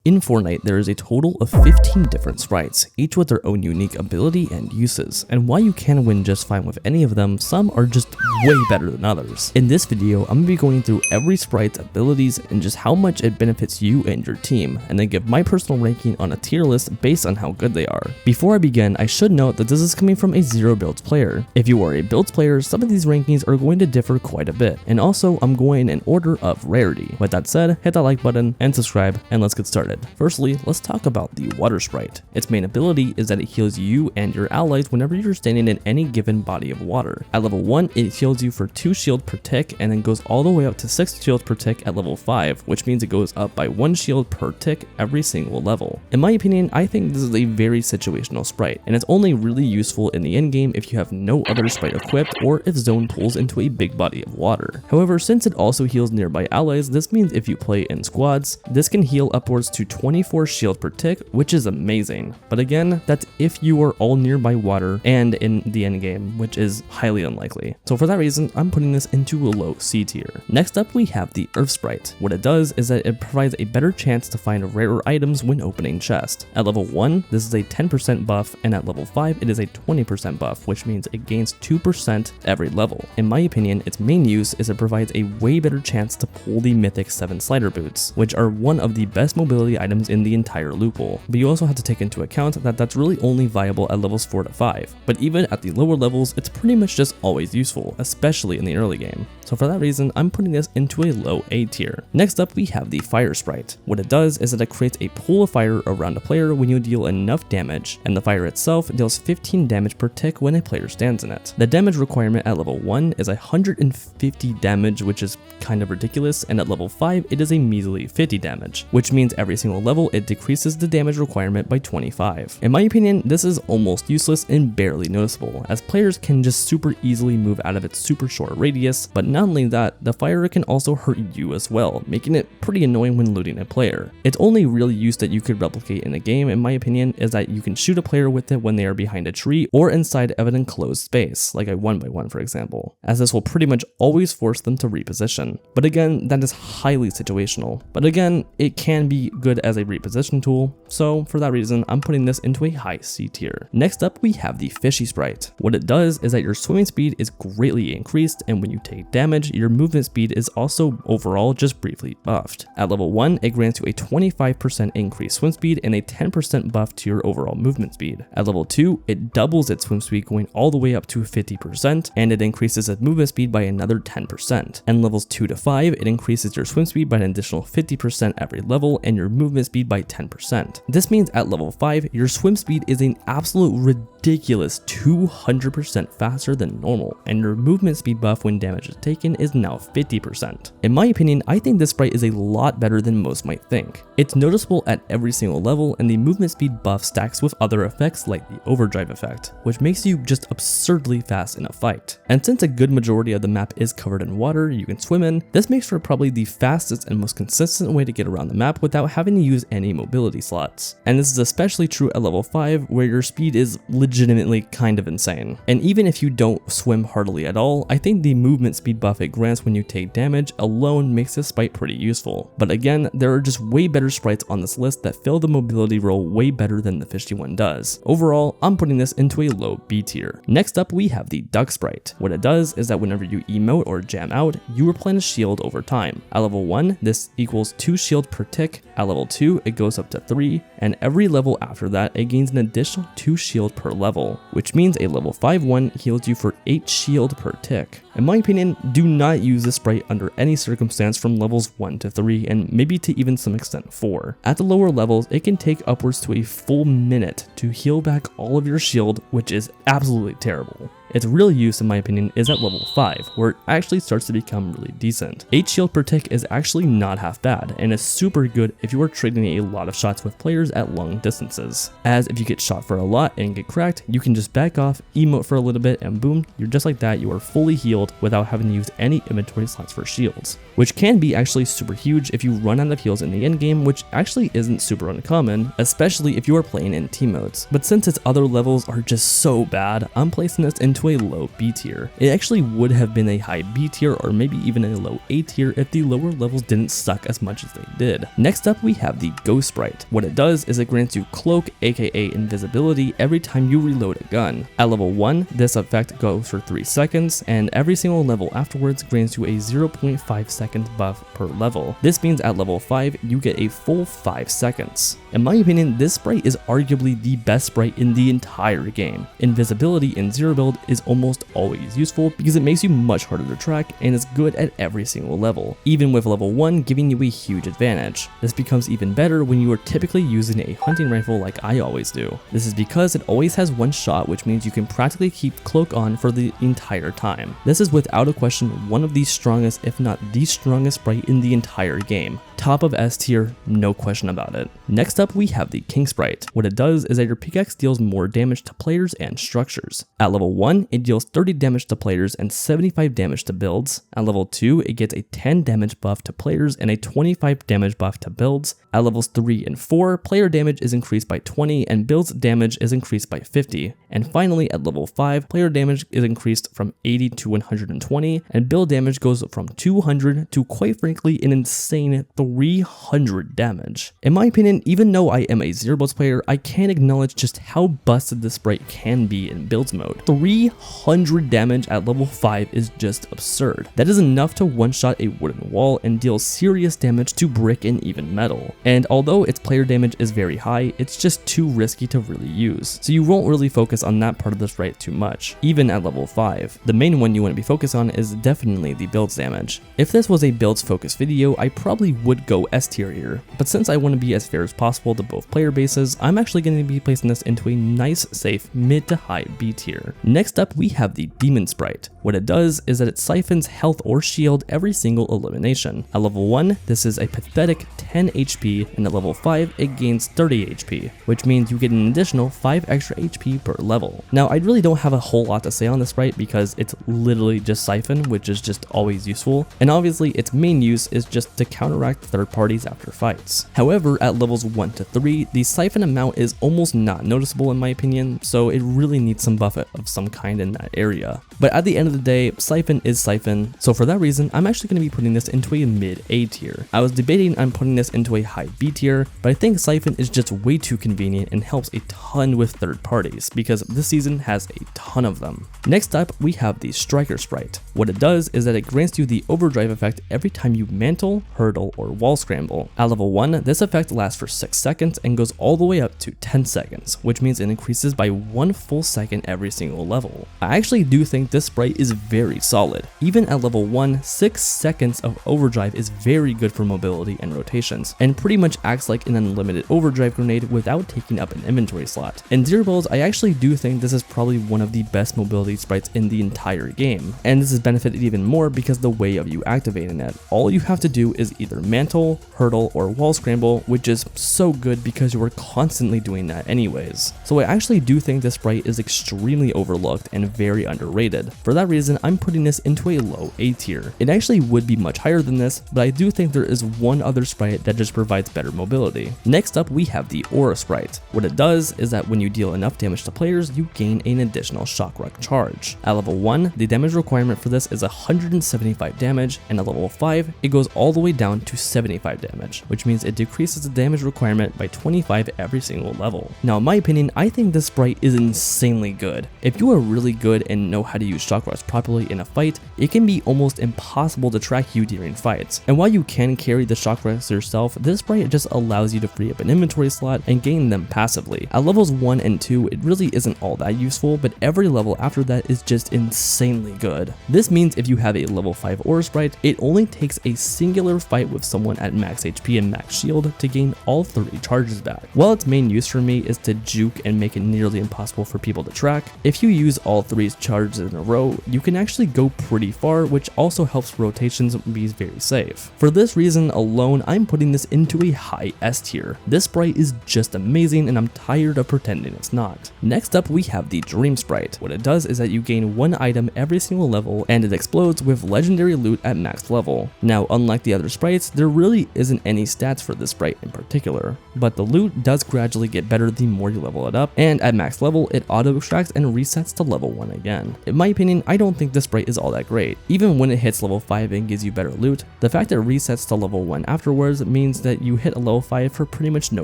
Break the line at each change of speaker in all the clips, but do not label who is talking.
In Fortnite, there is a total of 15 different sprites, each with their own unique ability and uses, and while you can win just fine with any of them, some are just way better than others. In this video, I'm going to be going through every sprite's abilities and just how much it benefits you and your team, and then give my personal ranking on a tier list based on how good they are. Before I begin, I should note that this is coming from a zero builds player. If you are a builds player, some of these rankings are going to differ quite a bit, and also I'm going in order of rarity. With that said, hit that like button and subscribe, and let's get started. Firstly, let's talk about the water sprite. Its main ability is that it heals you and your allies whenever you're standing in any given body of water. At level 1, it heals you for 2 shield per tick and then goes all the way up to 6 shield per tick at level 5, which means it goes up by 1 shield per tick every single level. In my opinion, I think this is a very situational sprite, and it's only really useful in the end game if you have no other sprite equipped or if zone pulls into a big body of water. However, since it also heals nearby allies, this means if you play in squads, this can heal upwards to 24 shield per tick, which is amazing. But again, that's if you are all nearby water and in the end game, which is highly unlikely. So for that reason, I'm putting this into a low C tier. Next up, we have the Earth Sprite. What it does is that it provides a better chance to find rarer items when opening chests. At level 1, this is a 10% buff, and at level 5, it is a 20% buff, which means it gains 2% every level. In my opinion, its main use is it provides a way better chance to pull the Mythic 7 slider boots, which are one of the best mobility items in the entire loot pool. But you also have to take into account that that's really only viable at levels 4 to 5. But even at the lower levels, it's pretty much just always useful, especially in the early game. So for that reason, I'm putting this into a low A tier. Next up, we have the Fire Sprite. What it does is that it creates a pool of fire around a player when you deal enough damage, and the fire itself deals 15 damage per tick when a player stands in it. The damage requirement at level 1 is 150 damage, which is kind of ridiculous, and at level 5, it is a measly 50 damage, which means every single level it decreases the damage requirement by 25. In my opinion, this is almost useless and barely noticeable, as players can just super easily move out of its super short radius, but not only that, the fire can also hurt you as well, making it pretty annoying when looting a player. Its only real use that you could replicate in a game, in my opinion, is that you can shoot a player with it when they are behind a tree or inside of an enclosed space, like a 1x1 for example, as this will pretty much always force them to reposition. But again, that is highly situational. But again, it can be good as a reposition tool, so for that reason, I'm putting this into a high C tier. Next up, we have the Fishy Sprite. What it does is that your swimming speed is greatly increased, and when you take damage, your movement speed is also overall just briefly buffed. At level 1, it grants you a 25% increased swim speed and a 10% buff to your overall movement speed. At level 2, it doubles its swim speed going all the way up to 50%, and it increases its movement speed by another 10%. And levels 2 to 5, it increases your swim speed by an additional 50% every level and your movement speed by 10%. This means at level 5, your swim speed is an absolute ridiculous 200% faster than normal, and your movement speed buff when damage is taken is now 50%. In my opinion, I think this sprite is a lot better than most might think. It's noticeable at every single level, and the movement speed buff stacks with other effects like the overdrive effect, which makes you just absurdly fast in a fight. And since a good majority of the map is covered in water you can swim in, this makes for probably the fastest and most consistent way to get around the map without having to use any mobility slots. And this is especially true at level 5, where your speed is legitimately kind of insane. And even if you don't swim hardly at all, I think the movement speed buff it grants when you take damage alone makes this sprite pretty useful. But again, there are just way better sprites on this list that fill the mobility role way better than the Fishy one does. Overall, I'm putting this into a low B tier. Next up, we have the Duck Sprite. What it does is that whenever you emote or jam out, you replenish shield over time. At level 1, this equals 2 shield per tick. At level 2, it goes up to 3, and every level after that, it gains an additional 2 shield per level, which means a level 5 one heals you for 8 shield per tick. In my opinion, do not use this sprite under any circumstance from levels 1 to 3, and maybe to even some extent 4. At the lower levels, it can take upwards to a full minute to heal back all of your shield, which is absolutely terrible. Its real use, in my opinion, is at level 5, where it actually starts to become really decent. 8 shield per tick is actually not half bad, and is super good if you are trading a lot of shots with players at long distances. As if you get shot for a lot and get cracked, you can just back off, emote for a little bit, and boom, you're just like that, you are fully healed without having to use any inventory slots for shields, which can be actually super huge if you run out of heals in the end game, which actually isn't super uncommon, especially if you are playing in team modes. But since its other levels are just so bad, I'm placing this into into a low B tier. It actually would have been a high B tier or maybe even a low A tier if the lower levels didn't suck as much as they did. Next up we have the Ghost Sprite. What it does is it grants you cloak, aka invisibility, every time you reload a gun. At level 1, this effect goes for 3 seconds, and every single level afterwards grants you a 0.5 second buff per level. This means at level 5, you get a full 5 seconds. In my opinion, this sprite is arguably the best sprite in the entire game. Invisibility in zero build is almost always useful because it makes you much harder to track and is good at every single level, even with level 1 giving you a huge advantage. This becomes even better when you are typically using a hunting rifle like I always do. This is because it always has one shot, which means you can practically keep cloak on for the entire time. This is without a question one of the strongest, if not the strongest sprite in the entire game. Top of S tier, no question about it. Next up we have the King Sprite. What it does is that your pickaxe deals more damage to players and structures. At level 1, it deals 30 damage to players and 75 damage to builds. At level 2, it gets a 10 damage buff to players and a 25 damage buff to builds. At levels 3 and 4, player damage is increased by 20 and builds damage is increased by 50. And finally at level 5, player damage is increased from 80 to 120 and build damage goes from 200 to quite frankly an insane 300 damage. In my opinion, even though I am a zero builds player, I can't acknowledge just how busted this sprite can be in builds mode. 300 damage at level 5 is just absurd. That is enough to one-shot a wooden wall and deal serious damage to brick and even metal. And although its player damage is very high, it's just too risky to really use, so you won't really focus on that part of the sprite too much, even at level 5. The main one you want to be focused on is definitely the builds damage. If this was a builds focused video, I probably would go S tier here, but since I want to be as fair as possible to both player bases, I'm actually going to be placing this into a nice safe mid to high B tier. Next up we have the Demon Sprite. What it does is that it siphons health or shield every single elimination. At level 1, this is a pathetic 10 HP, and at level 5 it gains 30 HP, which means you get an additional 5 extra HP per level. Now I really don't have a whole lot to say on this sprite because it's literally just siphon, which is just always useful, and obviously its main use is just to counteract third parties after fights. However, at levels 1 to 3, the siphon amount is almost not noticeable in my opinion, so it really needs some buff of some kind in that area. But at the end of the day, siphon is siphon, so for that reason, I'm actually going to be putting this into a mid A tier. I was debating on putting this into a high B tier, but I think siphon is just way too convenient and helps a ton with third parties because this season has a ton of them. Next up, we have the Striker Sprite. What it does is that it grants you the overdrive effect every time you mantle, hurdle, or wall scramble. At level 1, this effect lasts for 6 seconds and goes all the way up to 10 seconds, which means it increases by 1 full second every single level. I actually do think this sprite is very solid. Even at level 1, 6 seconds of overdrive is very good for mobility and rotations, and pretty much acts like an unlimited overdrive grenade without taking up an inventory slot. In zero builds, I actually do think this is probably one of the best mobility sprites in the entire game, and this is benefited even more because the way of you activating it. All you have to do is either mantle, hurdle, or wall scramble, which is so good because you are constantly doing that anyways. So I actually do think this sprite is extremely overlooked and very underrated. For that reason, I'm putting this into a low A tier. It actually would be much higher than this, but I do think there is one other sprite that just provides better mobility. Next up, we have the Aura Sprite. What it does is that when you deal enough damage to players, you gain an additional shock rock charge. At level 1, the damage requirement for this is 175 damage, and at level 5, it goes all the way down to 75 damage, which means it decreases the damage requirement by 25 every single level. Now in my opinion, I think this sprite is insanely good. If you are really good and know how to use shock rocks properly in a fight, it can be almost impossible to track you during fights. And while you can carry the shock rocks yourself, this sprite just allows you to free up an inventory slot and gain them passively. At levels 1 and 2, it really isn't all that useful, but every level after that is just insanely good. This means if you have a level 5 Aura Sprite, it only takes a singular fight with someone at max HP and max shield to gain all 30 charges back. While its main use for me is to juke and make it nearly impossible for people to track, if you use all 3 charges in a row, you can actually go pretty far, which also helps rotations be very safe. For this reason alone, I'm putting this into a high S tier. This sprite is just amazing and I'm tired of pretending it's not. Next up, we have the Dream Sprite. What it does is that you gain one item every single level and it explodes with legendary loot at max level. Now, unlike the other sprites, there really isn't any stats for this sprite in particular, but the loot does gradually get better the more you level it up, and at max level it auto extracts and resets to level 1 again. In my opinion, I don't think this sprite is all that great. Even when it hits level 5 and gives you better loot, the fact that it resets to level 1 afterwards means that you hit a level 5 for pretty much no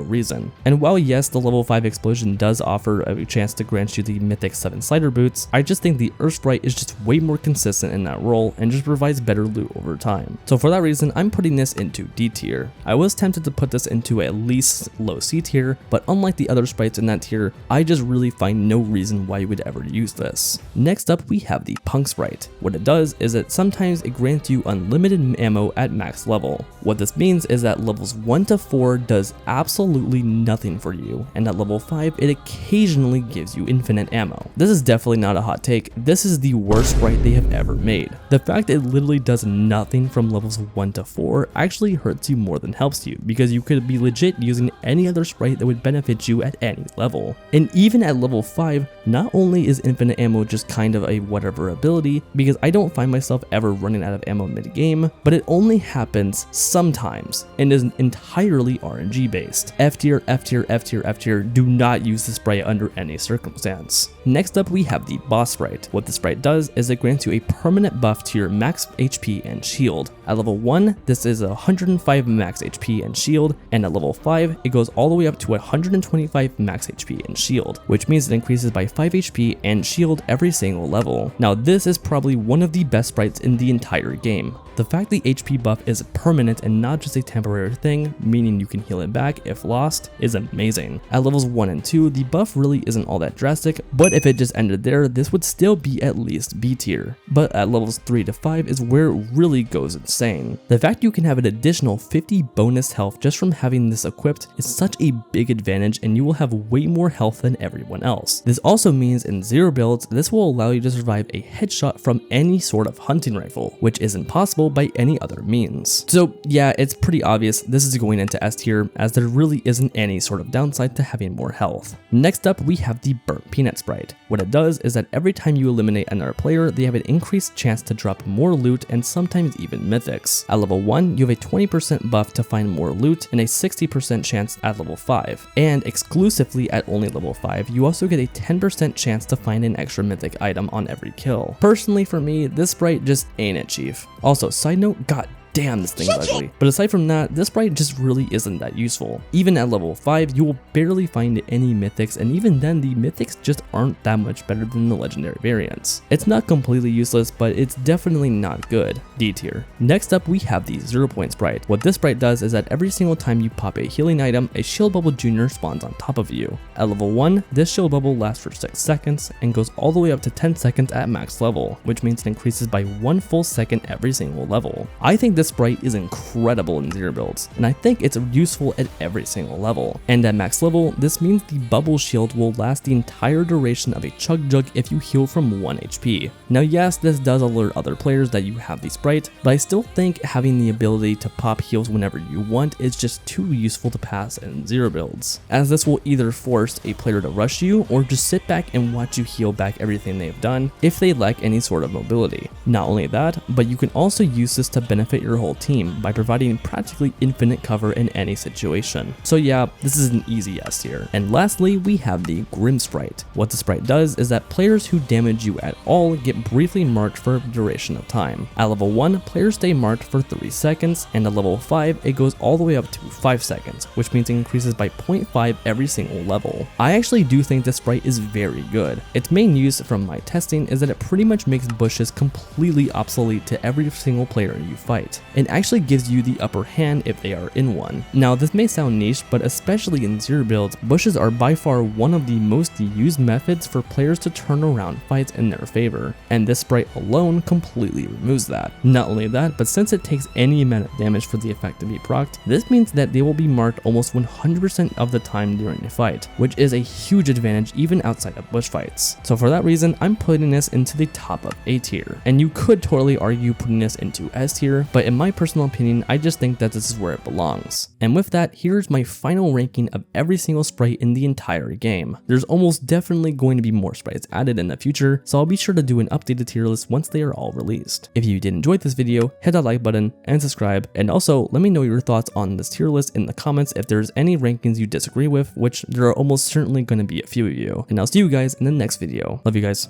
reason. And while yes, the level 5 explosion does offer a chance to grant you the mythic 7 slider boots, I just think the Earth sprite is just way more consistent in that role and just provides better loot over time. So for that reason, I'm putting this into D tier. I was tempted to put this into at least low C tier, but unlike the other sprites in that tier, I just really find no reason why you would ever use this. Next up, we have the Punk sprite. What it does is that sometimes it grants you unlimited ammo at max level. What this means is that levels 1 to 4 does absolutely nothing for you, and at level 5 it occasionally gives you infinite ammo. This is definitely not a hot take, this is the worst sprite they have ever made. The fact it literally does nothing from levels 1 to 4 actually hurts you more than helps you, because you could be legit using any other sprite that would benefit you at any level. And even at level 5, not only is infinite ammo just kind of a whatever ability, because I don't find myself ever running out of ammo mid-game, but it only happens sometimes and is entirely RNG based. F tier, F tier, F tier, F tier, do not use the sprite under any circumstance. Next up, we have the Boss sprite. What the sprite does is it grants you a permanent buff to your max HP and shield. At level 1, this is 105 max HP and shield, and at level 5, it goes all the way up to 125 max HP and shield, which means it increases by 5 HP and shield every single level. Now this is probably one of the best sprites in the entire game. The fact the HP buff is permanent and not just a temporary thing, meaning you can heal it back if lost, is amazing. At levels 1 and 2, the buff really isn't all that drastic, but if it just ended there, this would still be at least B tier. But at levels 3 to 5 is where it really goes insane. The fact you can have an additional 50 bonus health just from having this equipped is such a big advantage, and you will have way more health than everyone else. This also means in zero builds, this will allow you to survive a headshot from any sort of hunting rifle, which isn't possible by any other means. So yeah, it's pretty obvious this is going into S tier, as there really isn't any sort of downside to having more health. Next up, we have the Burnt Peanut sprite. What it does is that every time you eliminate another player, they have an increased chance to drop more loot and sometimes even mythics. At level 1, you have a 20% buff to find more loot and a 60% chance at level 5. And exclusively at only level 5, you also get a 10% chance to find an extra mythic item on every kill. Personally for me, this sprite just ain't it, chief. Also, side note, god damn, this thing's ugly. But aside from that, this sprite just really isn't that useful. Even at level 5, you will barely find any mythics, and even then, the mythics just aren't that much better than the legendary variants. It's not completely useless, but it's definitely not good. D tier. Next up, we have the 0 point sprite. What this sprite does is that every single time you pop a healing item, a shield bubble junior spawns on top of you. At level 1, this shield bubble lasts for 6 seconds and goes all the way up to 10 seconds at max level, which means it increases by 1 full second every single level. I think this sprite is incredible in zero builds, and I think it's useful at every single level. And at max level, this means the bubble shield will last the entire duration of a chug jug if you heal from 1 HP. Now yes, this does alert other players that you have the sprite, but I still think having the ability to pop heals whenever you want is just too useful to pass in zero builds, as this will either force a player to rush you or just sit back and watch you heal back everything they've done if they lack any sort of mobility. Not only that, but you can also use this to benefit your whole team by providing practically infinite cover in any situation. So yeah, this is an easy S tier. And lastly, we have the Grim sprite. What the sprite does is that players who damage you at all get briefly marked for a duration of time. At level 1, players stay marked for 3 seconds, and at level 5, it goes all the way up to 5 seconds, which means it increases by 0.5 every single level. I actually do think this sprite is very good. Its main use from my testing is that it pretty much makes bushes completely obsolete to every single player you fight, and actually gives you the upper hand if they are in one. Now this may sound niche, but especially in zero builds, bushes are by far one of the most used methods for players to turn around fights in their favor, and this sprite alone completely removes that. Not only that, but since it takes any amount of damage for the effect to be procced, this means that they will be marked almost 100% of the time during a fight, which is a huge advantage even outside of bush fights. So for that reason, I'm putting this into the top of A tier, and you could totally argue putting this into S tier, but in in my personal opinion, I just think that this is where it belongs. And with that, here's my final ranking of every single sprite in the entire game. There's almost definitely going to be more sprites added in the future, so I'll be sure to do an updated tier list once they are all released. If you did enjoy this video, hit that like button and subscribe, and also let me know your thoughts on this tier list in the comments if there's any rankings you disagree with, which there are almost certainly going to be a few of you. And I'll see you guys in the next video. Love you guys.